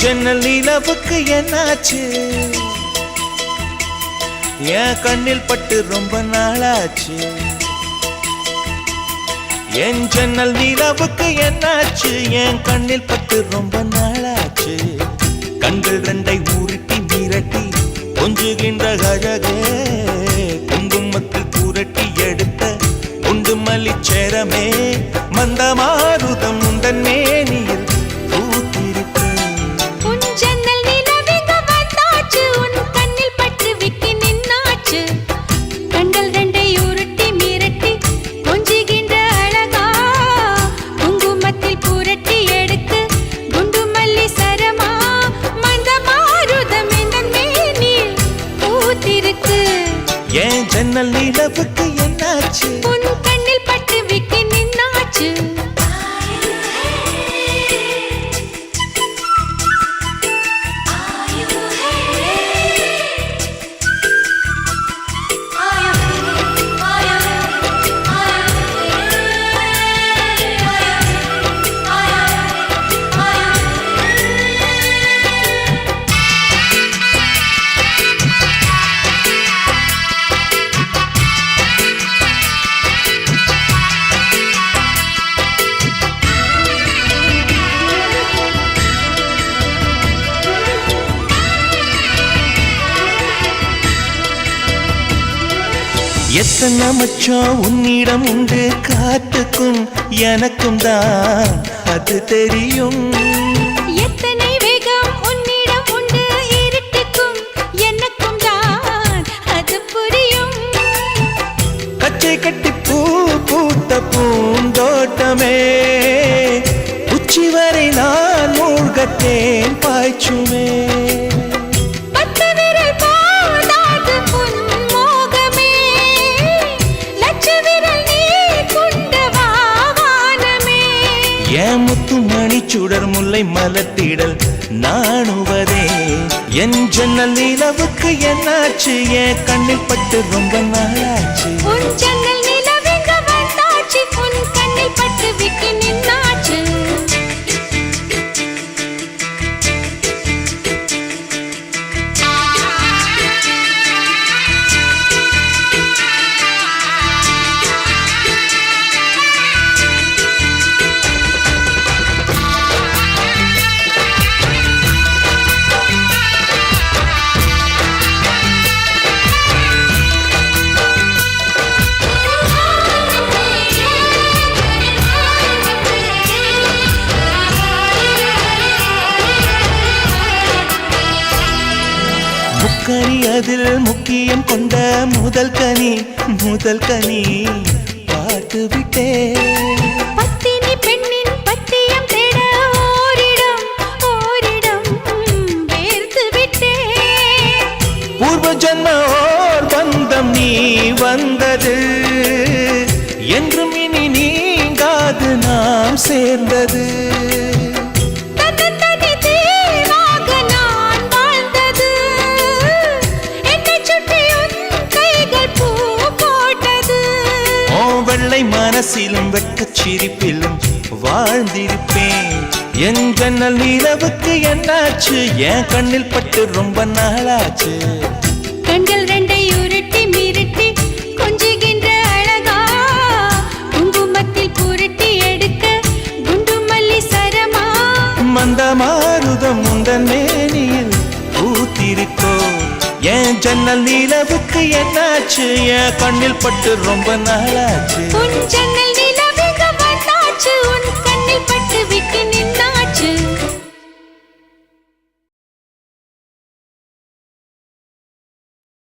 ஜன்னல் நிலவுக்கு என்னாச்சு? என் கண்ணில் பட்டு ரொம்ப நாளாச்சு. என் ஜன்னல் நிலவுக்கு என்னாச்சு? என் கண்ணில் பட்டு ரொம்ப நாளாச்சு. கண்கள் ரெண்டை உருட்டி மிரட்டி கொஞ்சுகின்ற அழகே, குங்குமத்தில் புரட்டி எடுத்த குண்டு மல்லிச்சேரமே, மந்தமாருதம் உந்தன் மேனியில் என் ஜன்னல் நிலவுக்கு என்னாச்சு? உன் கண்ணில் பட்டு விக்கி நின்னாச்சு. எத்தனை மச்சம் உன்னிடம் உண்டு, காத்துக்கும் எனக்கும் தான் அது தெரியும். எத்தனை வேகம் உன்னிடம் உண்டு, இருட்டுக்கும் எனக்கும் தான் அது புரியும். கச்சை கட்டி பூ பூத்த பூந்தோட்டமே, உச்சி வரை நான் மூழ்கத்தேன் பாய்ச்சுமே. என் முத்து மணி சுடர் முல்லை மலர்த்திடல் நாணுவதே. என் ஜன்னல் நிலவுக்கு என்னாச்சு? என் கண்ணில் பட்டு ரொம்ப நாளாச்சு. உன் ஜன்னல் நிலவுக்கு வந்தாச்சு, உன் கண்ணில் பட்டு விக்கி நின்னாச்சு. முக்கனி அதில் முக்கியம் கொண்ட முதல் கனி, முதல் கனி பார்த்து விட்டே. பத்தினி பெண்ணின் பத்தியம் தேட ஓரிடம் ஓரிடம் வேர்த்து விட்டே. பூர்வ ஜன்ம ஓர் பந்தம் நீ வந்தது, என்றும் இனி நீங்காது நாம் சேர்ந்தது. வெள்ளை மனசிலும் வெட்கச் சிரிப்பிலும் வாழ்ந்திருப்பேன். என் ஜன்னல் நிலவுக்கு என்னாச்சு? என் கண்ணில் பட்டு ரொம்ப நாளாச்சு. கண்கள் ரெண்டை உருட்டி மிரட்டி கொஞ்சுகின்ற அழகா, குங்குமத்தில் புரட்டி எடுக்க குண்டு மல்லி சரமா, மந்தமாருதம் உந்தன் மேனியில் பூத்திருக்கோ. என் ஜன்னல் நிலவுக்கு என்னாச்சு? என் கண்ணில் பட்டு ரொம்ப நாளாச்சு. உன் ஜன்னல்